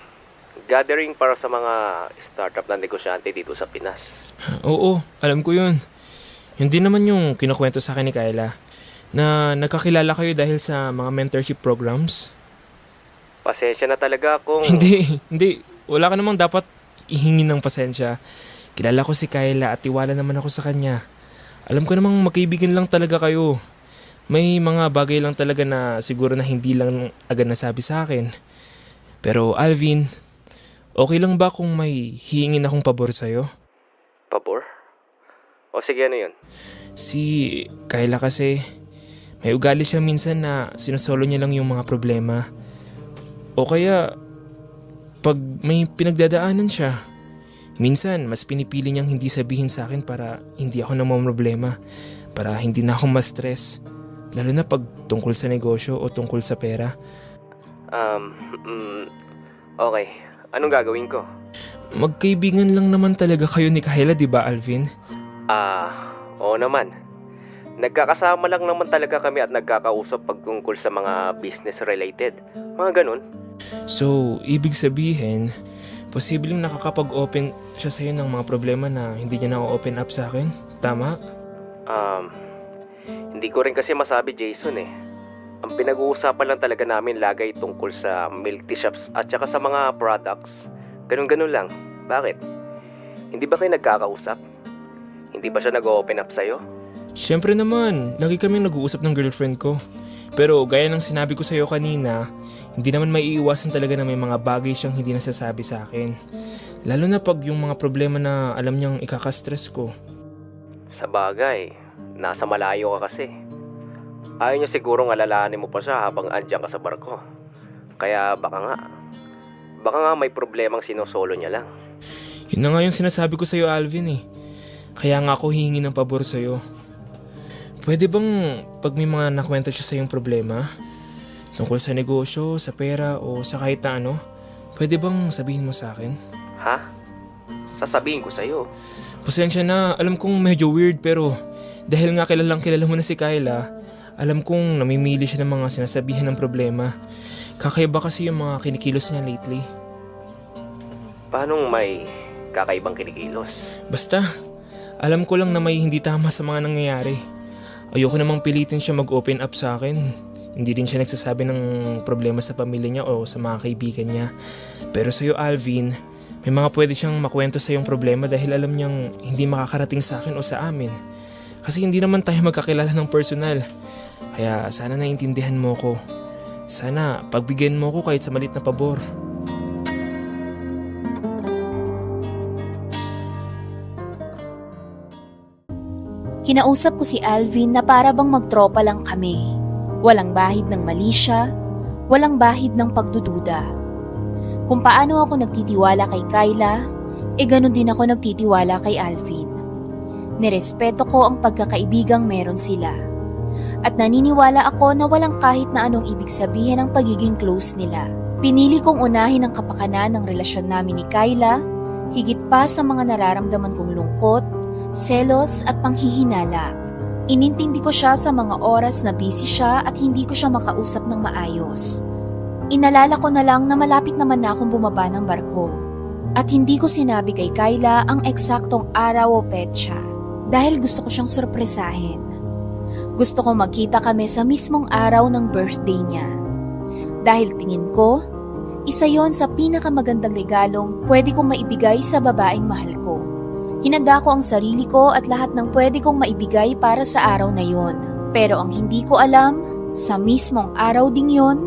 Gathering para sa mga startup na negosyante dito sa Pinas. Oo, alam ko yun. Hindi naman yung kinukwento sa akin ni Kyla na nagkakilala kayo dahil sa mga mentorship programs. Pasensya na talaga kung... Hindi. Wala ka namang dapat ihingi ng pasensya. Kilala ko si Kyla at tiwala naman ako sa kanya. Alam ko namang magkaibigan lang talaga kayo. May mga bagay lang talaga na siguro na hindi lang agad nasabi sa akin. Pero Alvin, okay lang ba kung may hihingin akong pabor sa'yo? Pabor? O sige, ano yun? Si Kyla kasi, may ugali siya minsan na sinusolo niya lang yung mga problema. O kaya, pag may pinagdadaanan siya, minsan mas pinipili niyang hindi sabihin sa akin para hindi ako namamroblema, para hindi na ako ma-stress. Lalo na pag tungkol sa negosyo o tungkol sa pera. Okay. Anong gagawin ko? Magkaibigan lang naman talaga kayo ni Kyla, di ba, Alvin? Oo naman. Nagkakasama lang naman talaga kami at nagkakausap pag tungkol sa mga business related. Mga ganun. So, ibig sabihin, posibleng nakakapag-open siya sa'yo ng mga problema na hindi niya na-open up sa akin? Tama? Hindi ko rin kasi masabi, Jason eh. Ang pinag-uusapan lang talaga namin lagay tungkol sa milk tea shops at saka sa mga products. Ganun-ganun lang. Bakit? Hindi ba kayo nagkakausap? Hindi ba siya nag-open up sa'yo? Siyempre naman, lagi kami nag-uusap ng girlfriend ko. Pero gaya ng sinabi ko sa'yo kanina, hindi naman maiiwasan talaga na may mga bagay siyang hindi nasasabi sa akin. Lalo na pag yung mga problema na alam niyang ikaka-stress ko. Sa bagay, nasa malayo ka kasi. Ayaw niya sigurong alalahanin mo pa siya habang andyan ka sa barko. Kaya baka nga may problemang sinosolo niya lang. Yun na nga yung sinasabi ko sa'yo, Alvin eh. Kaya nga ako hihingi ng pabor sa'yo. Pwede bang pag may mga nakwento siya sa'yong problema, tungkol sa negosyo, sa pera o sa kahit na ano, pwede bang sabihin mo sa akin? Ha? Sasabihin ko sa'yo. Pasensya na, alam kong medyo weird pero dahil nga kilala mo na si Kyla, alam kong namimili siya ng mga sinasabihan ng problema. Kakaiba kasi yung mga kinikilos niya lately. Paanong may kakaibang kinikilos? Basta, alam ko lang na may hindi tama sa mga nangyayari. Ayoko namang pilitin siya mag-open up sa akin. Hindi din siya nagsasabi ng problema sa pamilya niya o sa mga kaibigan niya. Pero sa'yo, Alvin, may mga pwede siyang makwento sa iyong problema dahil alam niyang hindi makakarating sa akin o sa amin. Kasi hindi naman tayo magkakilala ng personal. Kaya sana naiintindihan mo ko. Sana pagbigyan mo ko kahit sa maliit na pabor. Kinausap ko si Alvin na para bang magtropa lang kami. Walang bahid ng mali siya, walang bahid ng pagdududa. Kung paano ako nagtitiwala kay Kyla, ganun din ako nagtitiwala kay Alvin. Nirespeto ko ang pagkakaibigang meron sila. At naniniwala ako na walang kahit na anong ibig sabihin ang pagiging close nila. Pinili kong unahin ang kapakanan ng relasyon namin ni Kyla, higit pa sa mga nararamdaman kong lungkot, selos at panghihinala. Inintindi ko siya sa mga oras na busy siya at hindi ko siya makausap ng maayos. Inalala ko na lang na malapit naman na akong bumaba ng barko. At hindi ko sinabi kay Kyla ang eksaktong araw o petsa dahil gusto ko siyang sorpresahin. Gusto ko magkita kami sa mismong araw ng birthday niya. Dahil tingin ko, isa yon sa pinakamagandang regalong pwede kong maibigay sa babaeng mahal ko. Hinanda ko ang sarili ko at lahat ng pwede kong maibigay para sa araw na yon. Pero ang hindi ko alam, sa mismong araw ding yon,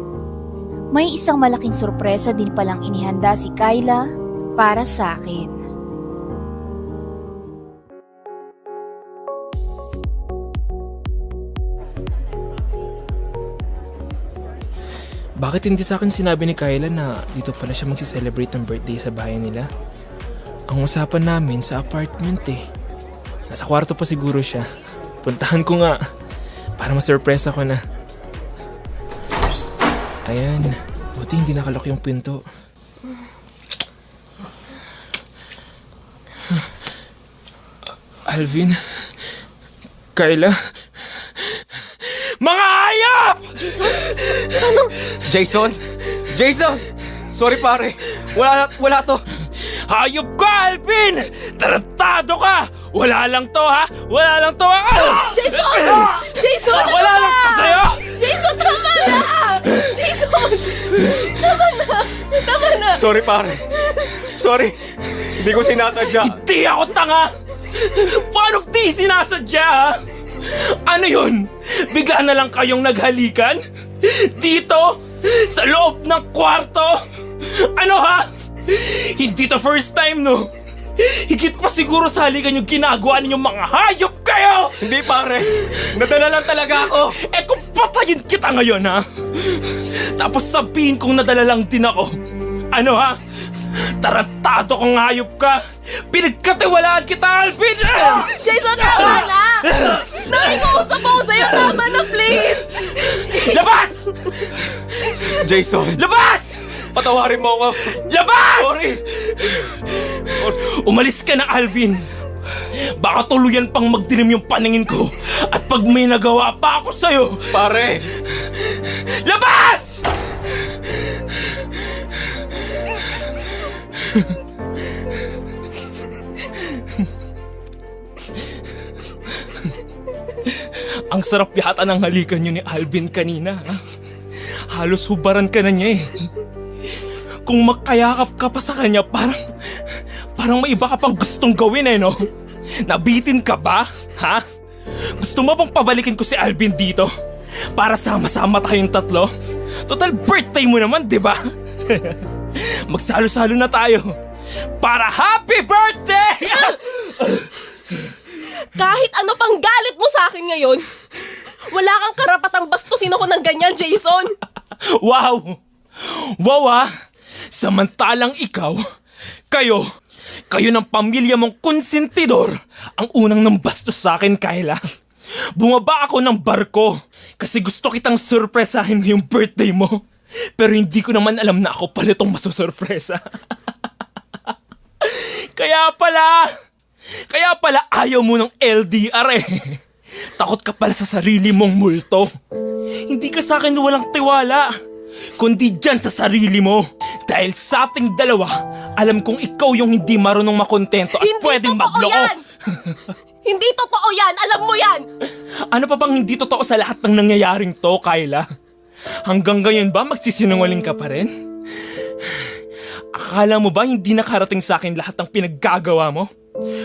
may isang malaking sorpresa din palang inihanda si Kyla para sa akin. Bakit hindi sa akin sinabi ni Kyla na dito pala siya magsi-celebrate ng birthday sa bahay nila? Ang usapan namin sa apartment eh. Nasa kwarto pa siguro siya. Puntahan ko nga para ma-surprise ako na. Ayan, buti hindi nakalok yung pinto. Alvin? Kyla? Mga hayop! Jason? Jason! Sorry pare, wala to. Hayop ka, Alvin! Tarantado ka! Wala lang to, ha? Wala lang to, ha? Jason! Jason! Ano Wala ba? lang to sa'yo! Jason, tama na! Jason! Tama na! Sorry pare. Sorry, hindi ko sinasadya. Hindi ako tanga! Paano di sinasadya, ha? Ano yun? Bigla na lang kayong naghalikan? Dito? Sa loob ng kwarto? Ano, ha? Hindi to first time, no? Higit pa siguro sa halikan yung ginagawa ninyong mga hayop kayo! Hindi pare, nadala lang talaga ako. Kung patayin kita ngayon, ha? Tapos sabihin kong nadala lang din ako. Ano, ha? Tarantado kong hayop ka! Pinagkatiwalaan kita, Alvin! Jason, tama na! Nakikiusap ako sa'yo! Tama na, please! Labas! Jason, Labas! patawarin mo ako. Labas! Sorry. Umalis ka na, Alvin. Baka tuluyan pang magdilim yung paningin ko. At pag may nagawa pa ako sa'yo, Pare, labas! Ang sarap yata ng halikan niyo ni Alvin kanina. Ha? Halos hubaran ka na niya eh. Kung makayakap ka pa sa kanya, parang may iba ka pang gustong gawin eh, no? Nabitin ka ba? Ha? Gusto mo bang pabalikin ko si Alvin dito? Para sama-sama tayong tatlo? Total birthday mo naman, di ba? Magsalo-salo na tayo. Para happy birthday! Kahit ano pang galit mo sa akin ngayon, wala kang karapatang bastusin ako ng ganyan, Jason! Wow! Wow, ah! Samantalang ikaw, kayo ng pamilya mong konsentidor ang unang nambastos sa akin, Kyla. Bumaba ako ng barko kasi gusto kitang surpresahin ngayong birthday mo. Pero hindi ko naman alam na ako pala itong masusurpresa. Kaya pala ayaw mo ng LDR eh. Takot ka pala sa sarili mong multo. Hindi ka sa akin walang tiwala, kundi dyan sa sarili mo. Dahil sa ating dalawa, alam kong ikaw yung hindi marunong makontento at Hindi pwedeng totoo magloko. yan! Hindi totoo yan! Alam mo yan! Ano pa bang hindi totoo sa lahat ng nangyayaring to, Kyla? Hanggang ngayon ba magsisinungaling ka pa rin? Akala mo ba hindi nakarating sa akin lahat ng pinaggagawa mo?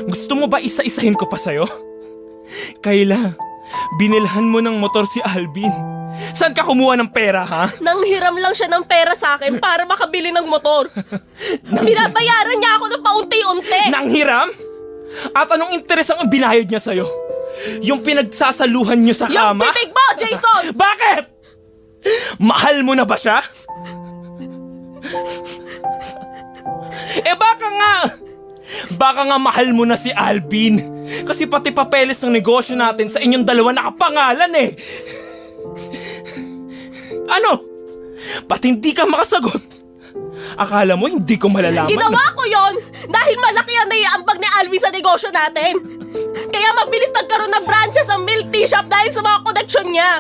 Gusto mo ba isa-isahin ko pa sa'yo? Kayla, binilhan mo ng motor si Alvin. Saan ka kumuha ng pera, ha? Nanghiram lang siya ng pera sa akin para makabili ng motor. Binabayaran niya ako ng paunti-unti. Nanghiram? At anong interes ang binayad niya sa'yo? Yung pinagsasaluhan niyo sa Yung kama? bibig mo, Jason! Bakit? Mahal mo na ba siya? Baka nga mahal mo na si Alvin. Kasi pati papeles ng negosyo natin sa inyong dalawa nakapangalan eh. Ano? Ba't hindi ka makasagot? Akala mo hindi ko malalaman? Ginawa ko yon dahil malaki ang naiambag ni Alvin sa negosyo natin. Kaya mabilis nagkaroon ng branches ng milk tea shop dahil sa mga koneksyon niya.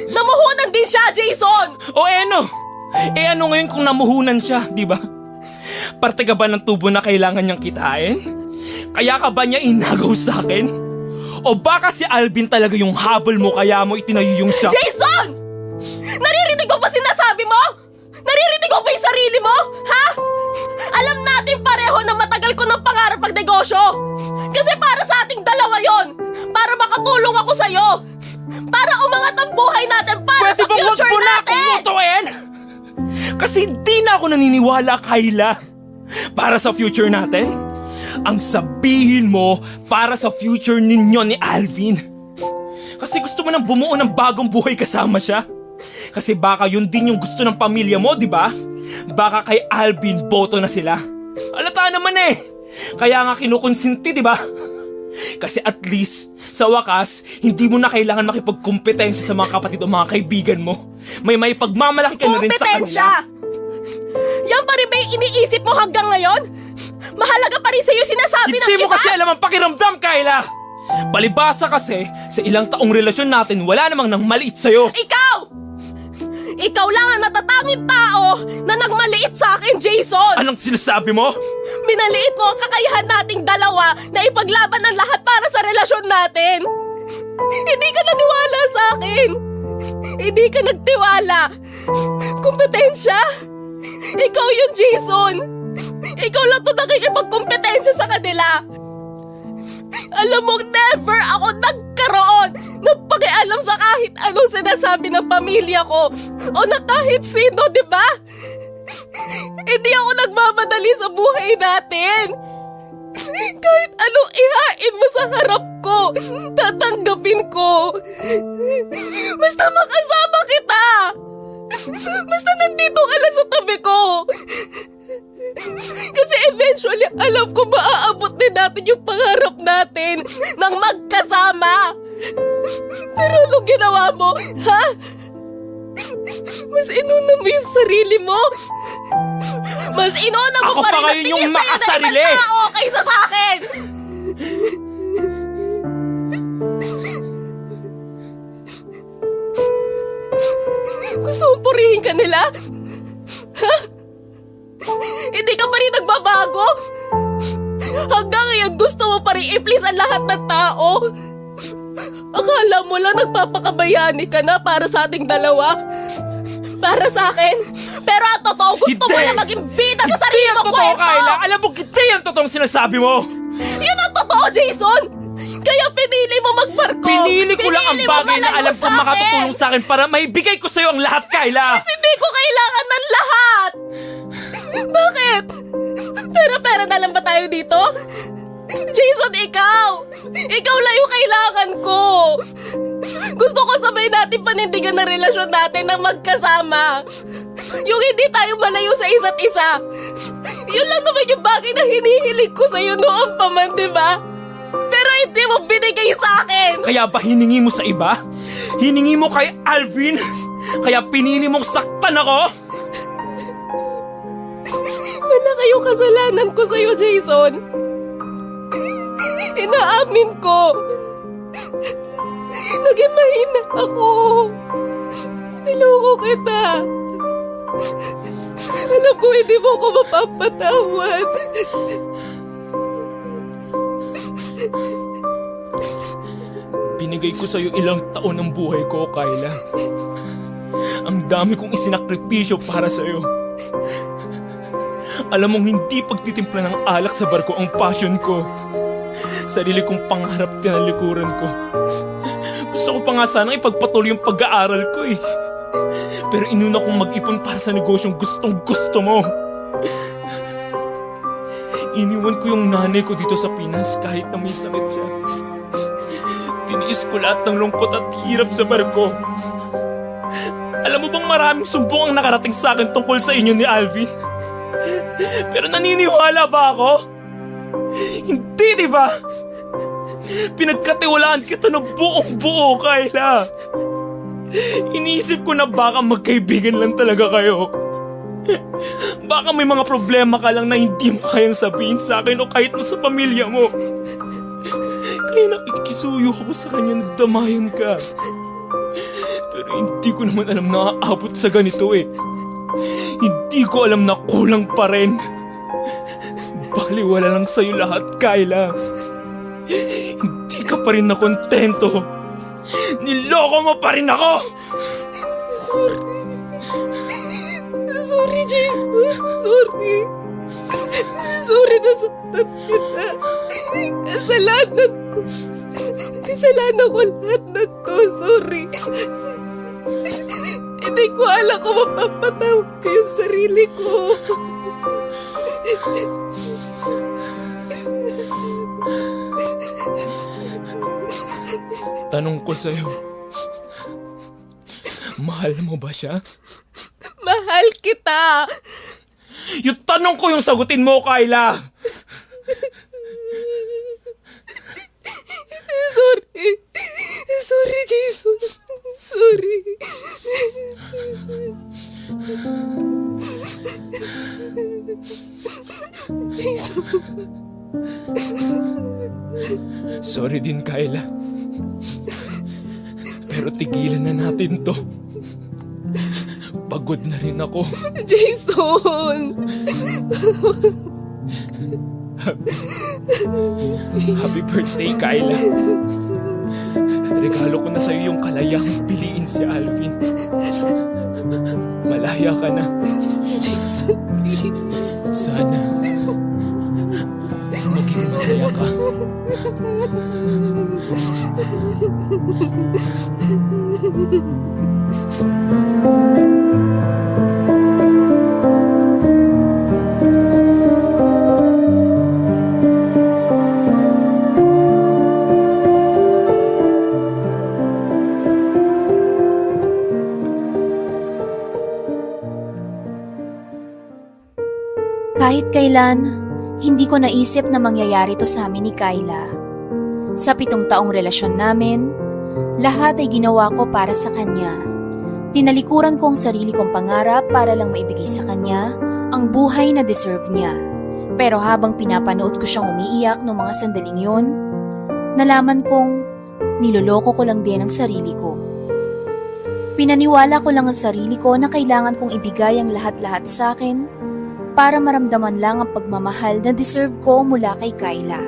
Namuhunan din siya, Jason! O ano? Ano ngayon kung namuhunan siya, di ba? Parte ka ba ng tubo na kailangan niyang kitain? Kaya ka ba niya inagaw sa akin? O baka si Alvin talaga yung habol mo kaya mo itinayo yung shop? Jason! Naririnig mo ba sinasabi mo? Naririnig mo ba yung sarili mo? Ha? Alam natin pareho na matagal ko ng pangarap magnegosyo. Kasi para sa ating dalawa yon. Para makatulong ako sa'yo. Para umangat ang buhay natin para Pwede sa bang wag future mo na akong natin! mutuin? Kasi di na ako naniniwala, Kayla. Para sa future natin? Ang sabihin mo para sa future ninyo ni Alvin. Kasi gusto mo nang bumuo ng bagong buhay kasama siya. Kasi baka yun din yung gusto ng pamilya mo, di ba? Baka kay Alvin boto na sila. Alata naman eh. Kaya nga kinukonsinti, di ba? Kasi at least, sa wakas, hindi mo na kailangan makipagkumpetensya sa mga kapatid o mga kaibigan mo. May pagmamalaki ka na rin sa Kompetensya! kanila. Yan pa rin ba yung iniisip mo hanggang ngayon? Mahalaga pa rin sa'yo sinasabi ng Hindi mo iba? kasi alam ang pakiramdam, Kayla! Palibasa kasi, sa ilang taong relasyon natin, wala namang nang maliit sa'yo. Ikaw! Ikaw lang ang natatanging tao na nagmaliit sa akin, Jason! Anong sinasabi mo? Minaliit mo ang kakayahan nating dalawa na ipaglaban ang lahat para sa relasyon natin! Hindi ka naniwala sa akin! Hindi ka nagtiwala! Kompetensya? Ikaw yun, Jason! Ikaw lang to nakikipagkompetensya sa kanila! Alam mo, never ako nagkaroon ng pakialam sa kahit anong sinasabi ng pamilya ko o na kahit sino, di ba? Hindi ako nagmamadali sa buhay natin. Kahit anong ihain mo sa harap ko, tatanggapin ko. Basta makasama kita. Basta nandito ka lang sa tabi ko. Kasi eventually, alam ko maaabot din natin yung pangarap natin ng magkasama. Pero anong ginawa mo, ha? Mas inuna mo yung sarili mo. Mas inuna mo Ako pa pa rin ngayon ang yung tingin sa'yo na makasarili. ibang tao kaysa sa akin. Gusto mong purihin ka nila? Ha? Hindi ka pa rin nagbabago? Hanggang ngayon gusto mo pa rin i-please ang lahat ng tao? Akala mo lang nagpapakabayani ka na para sa ating dalawa? Para sa akin? Pero ang totoo, gusto mo Hindi. na maging bida sa Hindi sarili ang mong totoo, kwento! Kayla! Alam mo, hindi ang totoong sinasabi mo! Yun ang totoo, Jason! Kaya pinili mo magbarko! Pinili ko lang ang Pinili mo bagay na malayo alam kong sa akin. makatutulong sa akin para maibigay ko sa'yo ang lahat, Kayla! Kasi hindi ko kailangan ng lahat! Bakit? Pera-pera na lang ba tayo dito? Jason, ikaw! Ikaw lang yung kailangan ko! Gusto ko sabay natin panindigan na relasyon natin ng magkasama. Yung hindi tayo malayo sa isa't isa. Yun lang naman yung bagay na hinihiling ko sa'yo noon pa man, di ba? Pero hindi mo binigay sa akin! Kaya ba hiningi mo sa iba? Hiningi mo kay Alvin? Kaya pinili mong saktan ako? Wala kayong kasalanan ko sa'yo, Jason. Inaamin ko. Naging mahina ako. Niloko kita. Alam ko hindi mo ko mapapatawad. Binigay ko sa'yo ilang taon ng buhay ko, Kayla. Ang dami kong isinakripisyo para sa'yo. Alam mong hindi pagtitimpla ng alak sa barko ang passion ko. Sarili kong pangarap tinalikuran ko. Gusto ko pa nga sanang ipagpatuloy yung pag-aaral ko eh. Pero inuna kong mag-ipon para sa negosyong gustong gusto mo. Iniwan ko yung nanay ko dito sa Pinas kahit na may sakit siya. Tiniis ko lahat ng lungkot at hirap sa barko. Alam mo bang maraming sumbong ang nakarating sa akin tungkol sa inyo ni Alvin? Pero naniniwala ba ako? Hindi, di ba? Pinagkatiwalaan kita ng buong buo, Kayla. Iniisip ko na baka magkaibigan lang talaga kayo. Baka may mga problema ka lang na hindi mo kayang sabihin sa akin o kahit na sa pamilya mo. Kaya nakikisuyo ako sa kanya, nagdamayan ka. Pero hindi ko naman alam na aabot sa ganito eh. Hindi ko alam na kulang pa rin. Baliwala lang sa'yo lahat, Kayla. Hindi ka pa rin nakontento. Niloko mo pa rin ako! Sorry, Jason. Sorry. Sorry, nasaktan kita. Kasalanan ko. Kasalanan ko lahat na to. Sorry. Hindi ko alam kung mapapatawad ko yung sarili ko. Tanong ko sa'yo, mahal mo ba siya? Mahal kita. Yung tanong ko yung sagutin mo, Kayla! Sorry. Sorry, Jason. Sorry. Jason. Sorry din, Kayla. Pero tigilan na natin to. Pagod na rin ako. Jason. Happy birthday, Kayla. Regalo ko na sa'yo yung kalayang piliin si Alvin. Malaya ka na. Jason, please. Sana maging masaya ka. Kahit kailan, hindi ko naisip na mangyayari to sa amin ni Kayla. Sa 7 taong relasyon namin, lahat ay ginawa ko para sa kanya. Tinalikuran ko ang sarili kong pangarap para lang maibigay sa kanya ang buhay na deserve niya. Pero habang pinapanood ko siyang umiiyak noong mga sandaling yon, nalaman kong niloloko ko lang din ang sarili ko. Pinaniwala ko lang ang sarili ko na kailangan kong ibigay ang lahat-lahat sa akin para maramdaman lang ang pagmamahal na deserve ko mula kay Kayla.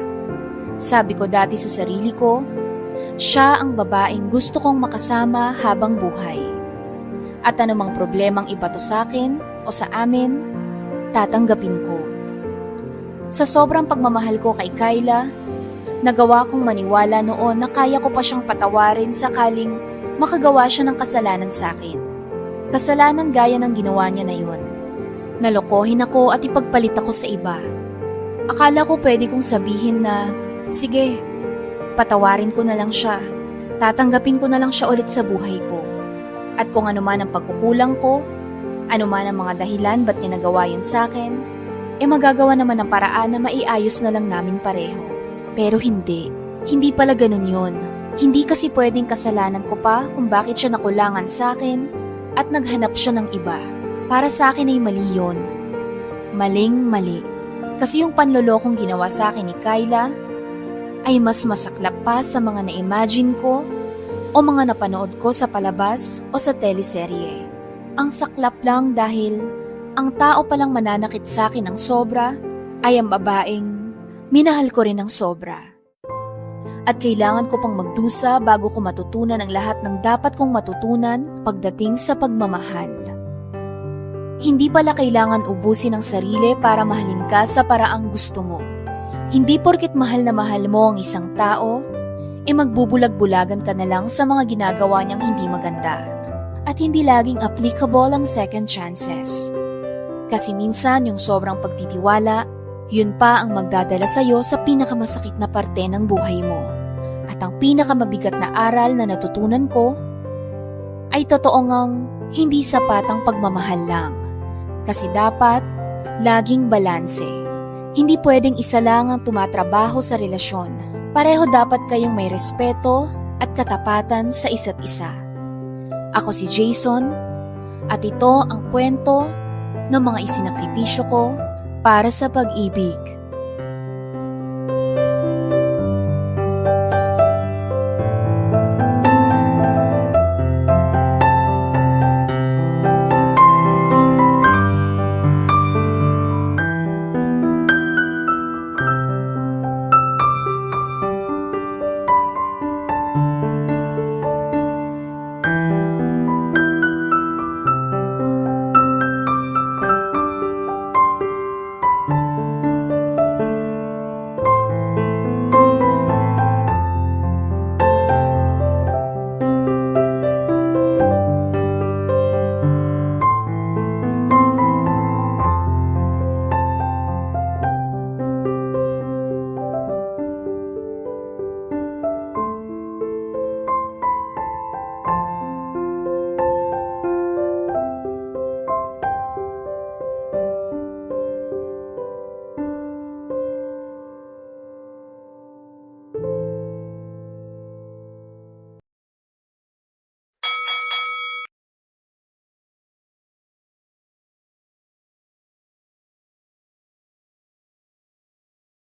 Sabi ko dati sa sarili ko, siya ang babaeng gusto kong makasama habang buhay. At anumang problemang ibato sa akin o sa amin, tatanggapin ko. Sa sobrang pagmamahal ko kay Kayla, nagawa kong maniwala noon na kaya ko pa siyang patawarin sakaling makagawa siya ng kasalanan sa akin. Kasalanan gaya ng ginawa niya na yun. Nalokohin ako at ipagpalit ako sa iba. Akala ko pwede kong sabihin na, sige, patawarin ko na lang siya. Tatanggapin ko na lang siya ulit sa buhay ko. At kung ano man ang pagkukulang ko, ano man ang mga dahilan ba't niya nagawa yun sa akin, magagawa naman ng paraan na maiayos na lang namin pareho. Pero hindi. Hindi pala ganun yun. Hindi kasi pwedeng kasalanan ko pa kung bakit siya nakulangan sa akin at naghanap siya ng iba. Para sa akin ay mali yun. Maling-mali. Kasi yung panlolokong ginawa sa akin ni Kayla ay mas masaklap pa sa mga na-imagine ko o mga napanood ko sa palabas o sa teleserye. Ang saklap lang dahil ang tao palang mananakit sa akin ng sobra ay ang babaeng minahal ko rin ng sobra. At kailangan ko pang magdusa bago ko matutunan ang lahat ng dapat kong matutunan pagdating sa pagmamahal. Hindi pala kailangan ubusin ang sarili para mahalin ka sa paraang gusto mo. Hindi porket mahal na mahal mo ang isang tao, magbubulag-bulagan ka na lang sa mga ginagawa niyang hindi maganda. At hindi laging applicable ang second chances. Kasi minsan yung sobrang pagtitiwala, yun pa ang magdadala sa'yo sa pinakamasakit na parte ng buhay mo. At ang pinakamabigat na aral na natutunan ko ay totoo ngang hindi sapat ang pagmamahal lang. Kasi dapat laging balanse. Hindi pwedeng isa lang ang tumatrabaho sa relasyon. Pareho dapat kayong may respeto at katapatan sa isa't isa. Ako si Jason at ito ang kwento ng mga isinakripisyo ko para sa pag-ibig.